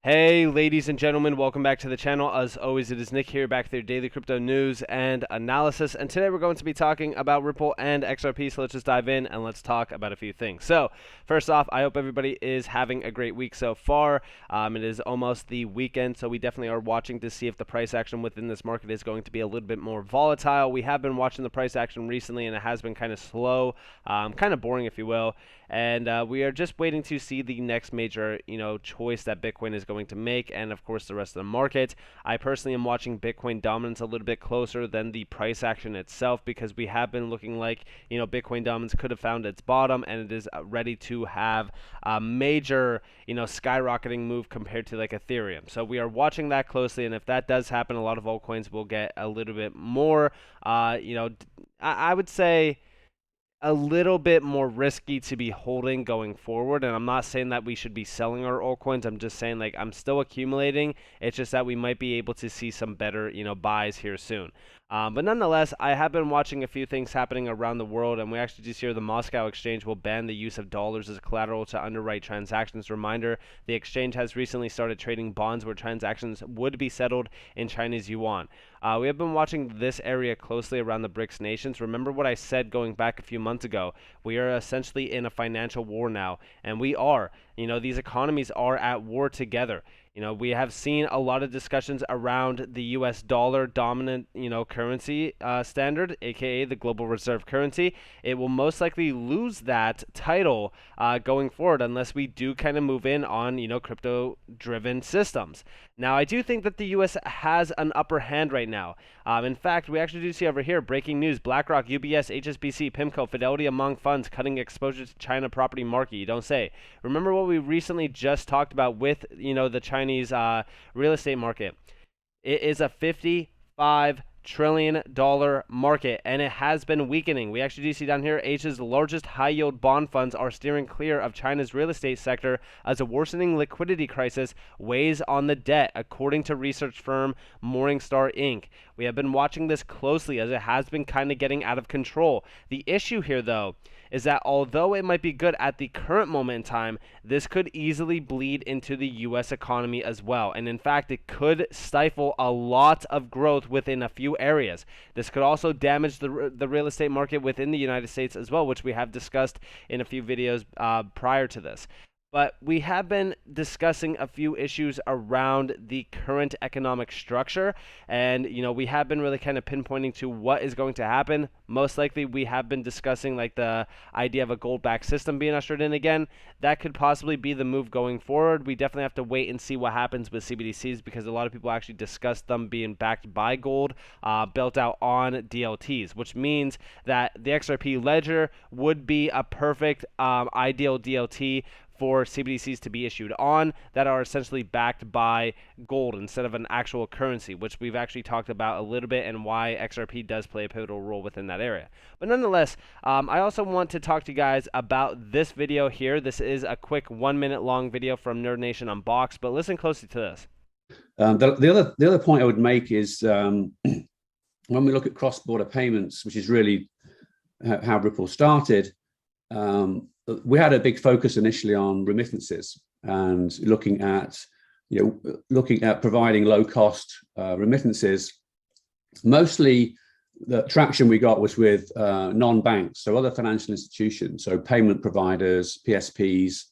Hey, ladies and gentlemen, welcome back to the channel. As always, it is Nick here, back with your daily crypto news and analysis. And today we're going to be talking about Ripple and XRP. So let's just dive in and let's talk about a few things. So, first off, I hope everybody is having a great week so far. It is almost the weekend, so we definitely are watching to see if the price action within this market is going to be a little bit more volatile. We have been watching the price action recently, and it has been kind of slow, kind of boring, if you will. And we are just waiting to see the next major, choice that Bitcoin is going to make, and of course the rest of the market. I personally am watching Bitcoin dominance a little bit closer than the price action itself, because we have been looking like, Bitcoin dominance could have found its bottom, and it is ready to have a major, skyrocketing move compared to like Ethereum. So we are watching that closely, and if that does happen, a lot of altcoins will get a little bit more, I would say a little bit more risky to be holding going forward. And I'm not saying that we should be selling our altcoins. I'm just saying, like, I'm still accumulating. It's just that we might be able to see some better, buys here soon. But nonetheless, I have been watching a few things happening around the world, and we actually just hear the Moscow exchange will ban the use of dollars as collateral to underwrite transactions. Reminder, the exchange has recently started trading bonds where transactions would be settled in Chinese yuan. We have been watching this area closely around the BRICS nations. Remember what I said going back a few months ago. We are essentially in a financial war now, and we are. These economies are at war together. We have seen a lot of discussions around the U.S. dollar dominant, currency standard, aka the global reserve currency. It will most likely lose that title going forward unless we do kind of move in on, crypto-driven systems. Now, I do think that the U.S. has an upper hand right now. In fact, we actually do see over here breaking news: BlackRock, UBS, HSBC, PIMCO, Fidelity among funds cutting exposure to China property market. You don't say. Remember what we recently just talked about with, the Chinese real estate market. It is a $55 trillion market, and it has been weakening. We actually do see down here Asia's largest high-yield bond funds are steering clear of China's real estate sector as a worsening liquidity crisis weighs on the debt, according to research firm Morningstar Inc. We have been watching this closely as it has been kind of getting out of control. The issue here, though, is that although it might be good at the current moment in time, this could easily bleed into the U.S. economy as well. And in fact, it could stifle a lot of growth within a few areas. This could also damage the real estate market within the United States as well, which we have discussed in a few videos prior to this. But we have been discussing a few issues around the current economic structure. And, we have been really kind of pinpointing to what is going to happen. Most likely, we have been discussing like the idea of a gold-backed system being ushered in again. That could possibly be the move going forward. We definitely have to wait and see what happens with CBDCs, because a lot of people actually discuss them being backed by gold, built out on DLTs, which means that the XRP ledger would be a perfect ideal DLT for CBDCs to be issued on, that are essentially backed by gold instead of an actual currency, which we've actually talked about a little bit, and why XRP does play a pivotal role within that area. But nonetheless, I also want to talk to you guys about this video here. This is a quick 1 minute long video from Nerd Nation Unboxed, but listen closely to this. The other point I would make is when we look at cross-border payments, which is really how Ripple started, we had a big focus initially on remittances and looking at providing low-cost remittances. Mostly, the traction we got was with non-banks, so other financial institutions, so payment providers, PSPs,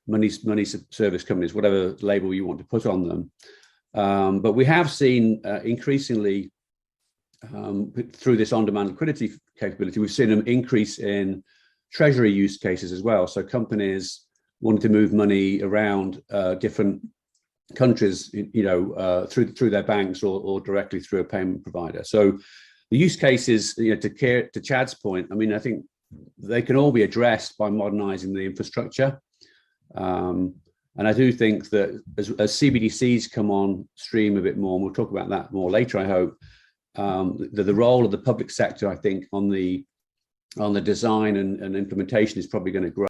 money service companies, whatever label you want to put on them. But we have seen increasingly through this on-demand liquidity capability, we've seen an increase in treasury use cases as well. So companies wanting to move money around different countries, through their banks or directly through a payment provider. So the use cases, to Chad's point, I mean, I think they can all be addressed by modernizing the infrastructure. And I do think that as CBDCs come on stream a bit more, and we'll talk about that more later, I hope, the role of the public sector, I think, on the design and implementation is probably going to grow.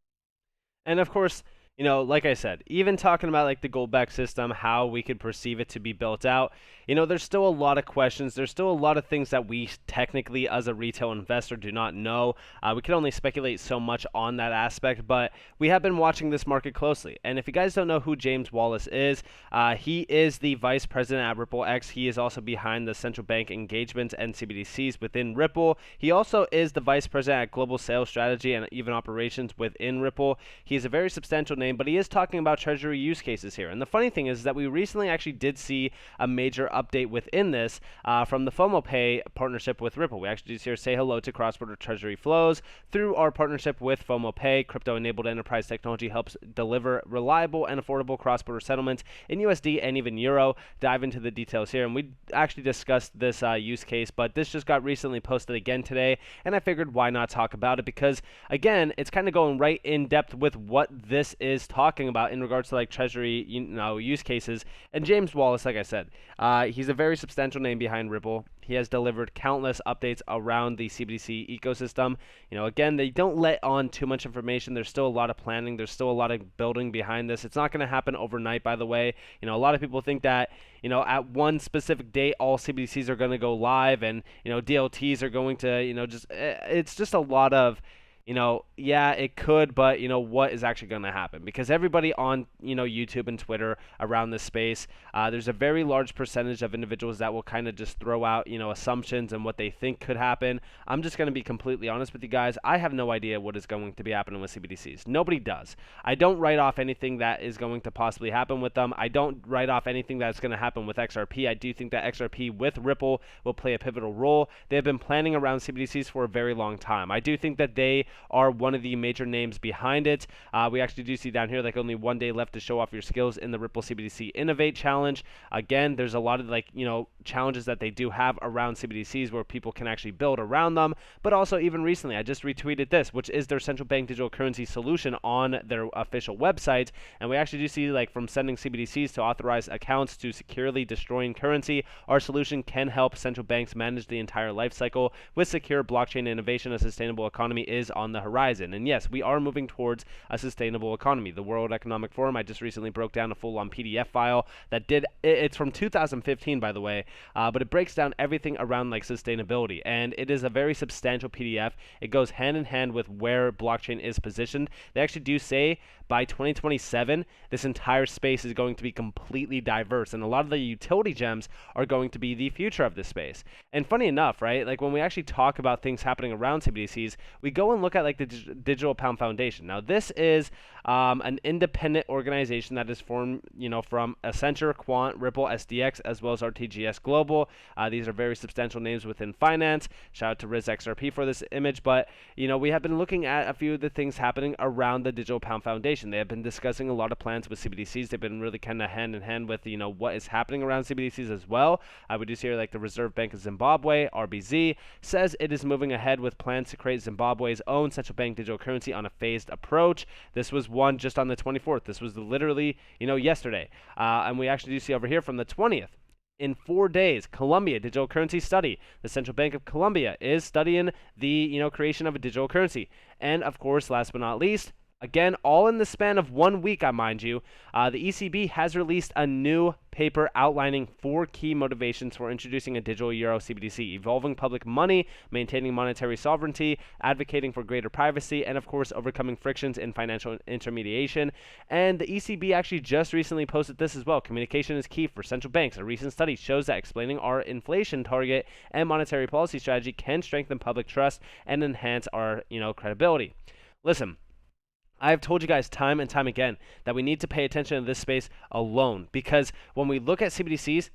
And of course, Like I said, even talking about like the gold back system, how we could perceive it to be built out, there's still a lot of questions. There's still a lot of things that we technically, as a retail investor, do not know. We can only speculate so much on that aspect, but we have been watching this market closely. And if you guys don't know who James Wallace is, he is the vice president at Ripple X. He is also behind the central bank engagements and CBDCs within Ripple. He also is the vice president at global sales strategy and even operations within Ripple. He is a very substantial name, but he is talking about treasury use cases here. And the funny thing is that we recently actually did see a major update within this from the FOMO Pay partnership with Ripple. We actually just here say hello to cross-border treasury flows through our partnership with FOMO Pay. Crypto-enabled enterprise technology helps deliver reliable and affordable cross-border settlements in USD and even Euro. Dive into the details here, and we actually discussed this use case, but this just got recently posted again today, and I figured why not talk about it, because again, it's kind of going right in depth with what this is talking about in regards to like treasury use cases. And James Wallace, like I said, he's a very substantial name behind Ripple. He has delivered countless updates around the CBDC ecosystem. Again, they don't let on too much information. There's still a lot of planning. There's still a lot of building behind this. It's not going to happen overnight, by the way. A lot of people think that, at one specific date, all CBDCs are going to go live and, DLTs are going to, it's just a lot of, yeah, it could, but what is actually going to happen? Because everybody on YouTube and Twitter around this space, there's a very large percentage of individuals that will kind of just throw out assumptions and what they think could happen. I'm just going to be completely honest with you guys. I have no idea what is going to be happening with CBDCs. Nobody does. I don't write off anything that is going to possibly happen with them. I don't write off anything that's going to happen with XRP. I do think that XRP with Ripple will play a pivotal role. They have been planning around CBDCs for a very long time. I do think that they are one of the major names behind it. We actually do see down here like only 1 day left to show off your skills in the Ripple CBDC Innovate Challenge. Again, there's a lot of challenges that they do have around CBDCs where people can actually build around them. But also even recently, I just retweeted this, which is their central bank digital currency solution on their official website. And we actually do see from sending CBDCs to authorized accounts to securely destroying currency, our solution can help central banks manage the entire life cycle. With secure blockchain innovation, a sustainable economy is on the horizon. And yes, we are moving towards a sustainable economy. The World Economic Forum, I just recently broke down a full-on PDF file that it's from 2015, by the way, but it breaks down everything around sustainability, and it is a very substantial PDF. It goes hand in hand with where blockchain is positioned. They actually do say by 2027, this entire space is going to be completely diverse, and a lot of the utility gems are going to be the future of this space. And funny enough, right, when we actually talk about things happening around CBDCs, we go and look at the Digital Pound Foundation. Now, this is an independent organization that is formed, from Accenture, Quant, Ripple, SDX, as well as RTGS Global. These are very substantial names within finance. Shout out to RizXRP for this image. But, we have been looking at a few of the things happening around the Digital Pound Foundation. They have been discussing a lot of plans with CBDCs. They've been really kind of hand in hand with, what is happening around CBDCs as well. We do see here the Reserve Bank of Zimbabwe, RBZ, says it is moving ahead with plans to create Zimbabwe's own central bank digital currency on a phased approach. This was one just on the 24th. This was literally, yesterday. And we actually do see over here from the 20th. In 4 days, Colombia Digital Currency Study. The Central Bank of Colombia is studying the creation of a digital currency. And of course, last but not least, again, all in the span of 1 week, I mind you, the ECB has released a new paper outlining 4 key motivations for introducing a digital euro CBDC: evolving public money, maintaining monetary sovereignty, advocating for greater privacy, and of course, overcoming frictions in financial intermediation. And the ECB actually just recently posted this as well. Communication is key for central banks. A recent study shows that explaining our inflation target and monetary policy strategy can strengthen public trust and enhance our, credibility. Listen, I have told you guys time and time again that we need to pay attention to this space alone, because when we look at CBDCs,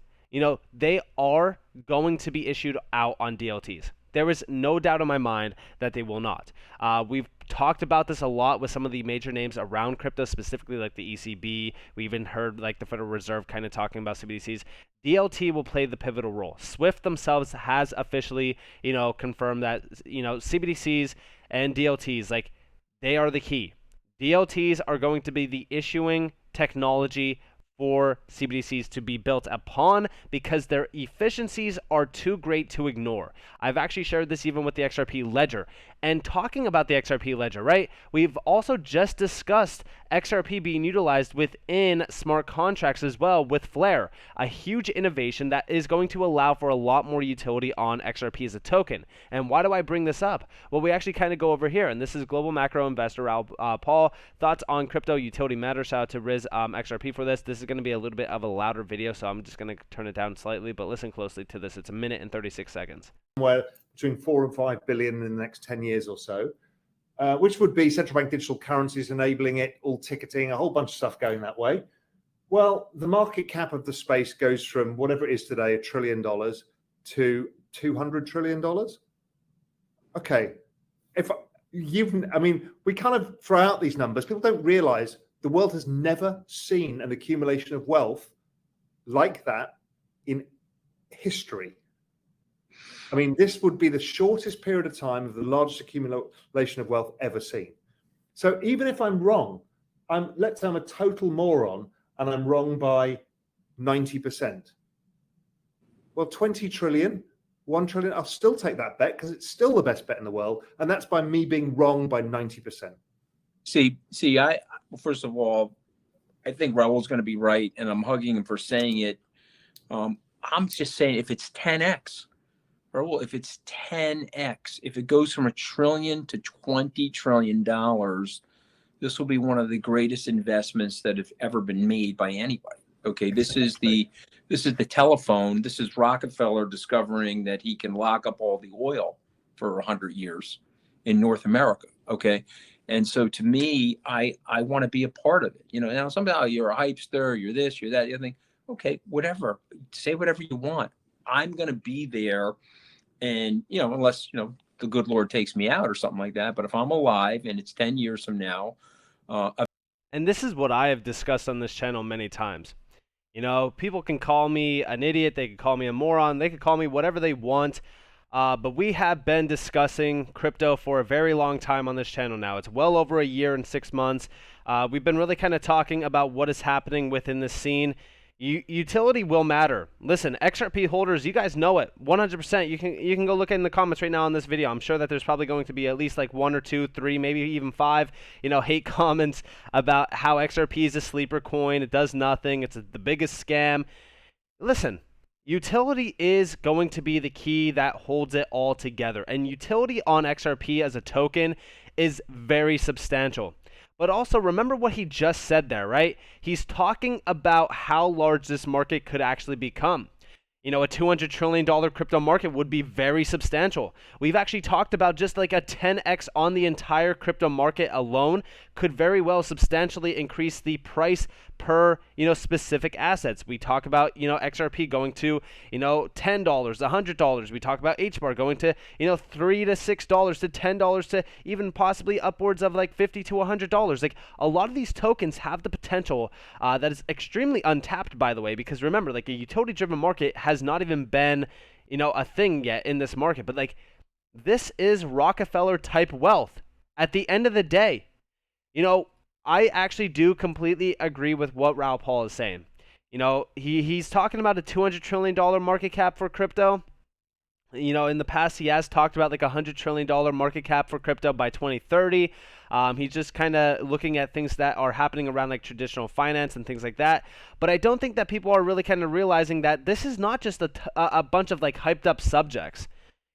they are going to be issued out on DLTs. There is no doubt in my mind that they will not. We've talked about this a lot with some of the major names around crypto, specifically like the ECB. We even heard the Federal Reserve kind of talking about CBDCs. DLT will play the pivotal role. SWIFT themselves has officially, confirmed that, CBDCs and DLTs, they are the key. DLTs are going to be the issuing technology for CBDCs to be built upon, because their efficiencies are too great to ignore. I've actually shared this even with the XRP ledger, And talking about the XRP ledger, right? We've also just discussed XRP being utilized within smart contracts as well with Flare, a huge innovation that is going to allow for a lot more utility on XRP as a token. And why do I bring this up? Well, we actually kind of go over here, and this is Global Macro Investor Raul Paul. Thoughts on crypto utility matter. Shout out to Riz XRP for this. This is going to be a little bit of a louder video, so I'm just going to turn it down slightly, but listen closely to this. It's a minute and 36 seconds. Where between 4 and 5 billion in the next 10 years or so, which would be central bank digital currencies enabling it, all ticketing, a whole bunch of stuff going that way. Well, the market cap of the space goes from whatever it is today, $1 trillion, to $200 trillion. Okay. We kind of throw out these numbers. People don't realize the world has never seen an accumulation of wealth like that in history. I mean, this would be the shortest period of time of the largest accumulation of wealth ever seen. So even if I'm wrong, let's say I'm a total moron and I'm wrong by 90%. Well, 20 trillion, 1 trillion, I'll still take that bet because it's still the best bet in the world. And that's by me being wrong by 90%. First of all, I think Raul's going to be right, and I'm hugging him for saying it. I'm just saying if it's 10x, Raul, if it's 10x, if it goes from $1 trillion to $20 trillion, this will be one of the greatest investments that have ever been made by anybody. Okay, this is the telephone. This is Rockefeller discovering that he can lock up all the oil for 100 years in North America. Okay. And so to me, I want to be a part of it. Now somehow you're a hypester, you're this, you're that, you think, okay, whatever, say whatever you want. I'm going to be there. And, unless, the good Lord takes me out or something like that. But if I'm alive and it's 10 years from now. And this is what I have discussed on this channel many times. People can call me an idiot. They can call me a moron. They can call me whatever they want. But we have been discussing crypto for a very long time on this channel now. It's well over a year and 6 months. We've been really kind of talking about what is happening within the scene. Utility will matter. Listen, XRP holders, you guys know it 100%. You can go look in the comments right now on this video. I'm sure that there's probably going to be at least like 1 or 2, 3, maybe even 5, hate comments about how XRP is a sleeper coin. It does nothing. It's the biggest scam. Listen, utility is going to be the key that holds it all together. And utility on XRP as a token is very substantial. But also remember what he just said there, right? He's talking about how large this market could actually become. A $200 trillion crypto market would be very substantial. We've actually talked about just like a 10x on the entire crypto market alone could very well substantially increase the price per, specific assets. We talk about, XRP going to, $10, $100. We talk about HBAR going to, $3 to $6 to $10 to even possibly upwards of like $50 to $100. Like a lot of these tokens have the potential that is extremely untapped, by the way, because remember, like a utility-driven market has not even been, a thing yet in this market. But like this is Rockefeller type wealth at the end of the day. I actually do completely agree with what Raul Paul is saying. He's talking about a $200 trillion market cap for crypto. In the past, he has talked about like a $100 trillion market cap for crypto by 2030. He's just kind of looking at things that are happening around like traditional finance and things like that. But I don't think that people are really kind of realizing that this is not just a bunch of like hyped up subjects.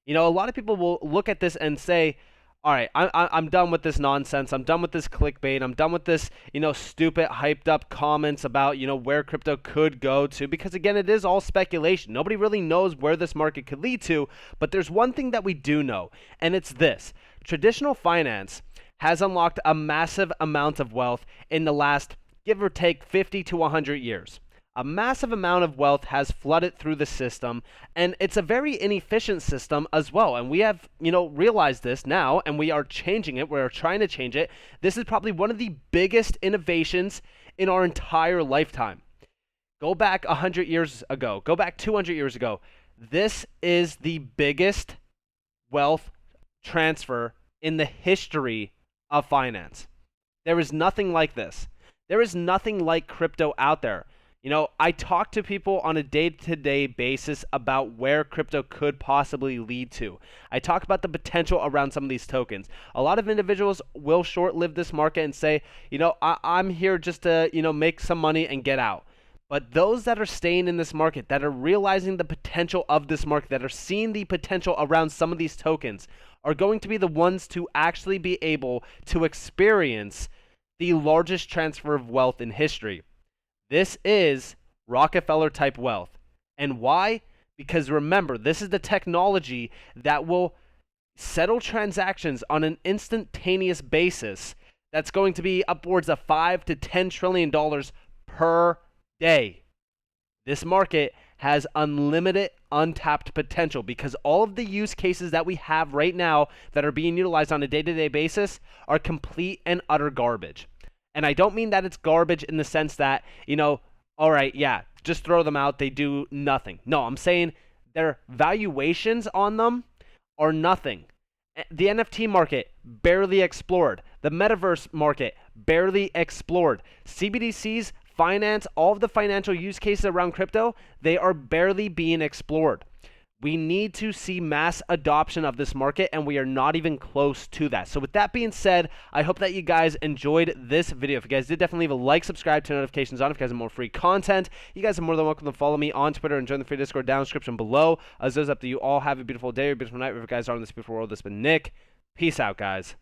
A lot of people will look at this and say, all right, I'm done with this nonsense. I'm done with this clickbait. I'm done with this, stupid hyped up comments about, where crypto could go to, because again, it is all speculation. Nobody really knows where this market could lead to, but there's one thing that we do know, and it's this. Traditional finance has unlocked a massive amount of wealth in the last, give or take, 50 to 100 years. A massive amount of wealth has flooded through the system, and it's a very inefficient system as well. And we have, realized this now, and we are changing it. We're trying to change it. This is probably one of the biggest innovations in our entire lifetime. Go back 100 years ago. Go back 200 years ago. This is the biggest wealth transfer in the history of finance. There is nothing like this. There is nothing like crypto out there. You know, I talk to people on a day-to-day basis about where crypto could possibly lead to. I talk about the potential around some of these tokens. A lot of individuals will short-live this market and say, you know, I'm here just to, you know, make some money and get out. But those that are staying in this market, that are realizing the potential of this market, that are seeing the potential around some of these tokens, are going to be the ones to actually be able to experience the largest transfer of wealth in history. This is Rockefeller type wealth. And why? Because remember, this is the technology that will settle transactions on an instantaneous basis that's going to be upwards of $5 to $10 trillion per day. This market has unlimited untapped potential because all of the use cases that we have right now that are being utilized on a day-to-day basis are complete and utter garbage. And I don't mean that it's garbage in the sense that, you know, all right, yeah, just throw them out. They do nothing. No, I'm saying their valuations on them are nothing. The NFT market, barely explored. The metaverse market, barely explored. CBDCs, finance, all of the financial use cases around crypto, they are barely being explored. We need to see mass adoption of this market, and we are not even close to that. So with that being said, I hope that you guys enjoyed this video. If you guys did, definitely leave a like, subscribe, turn notifications on if you guys have more free content. You guys are more than welcome to follow me on Twitter and join the free Discord down in the description below. As those up to you all, have a beautiful day or a beautiful night. Wherever you guys are in this beautiful world, this has been Nick. Peace out, guys.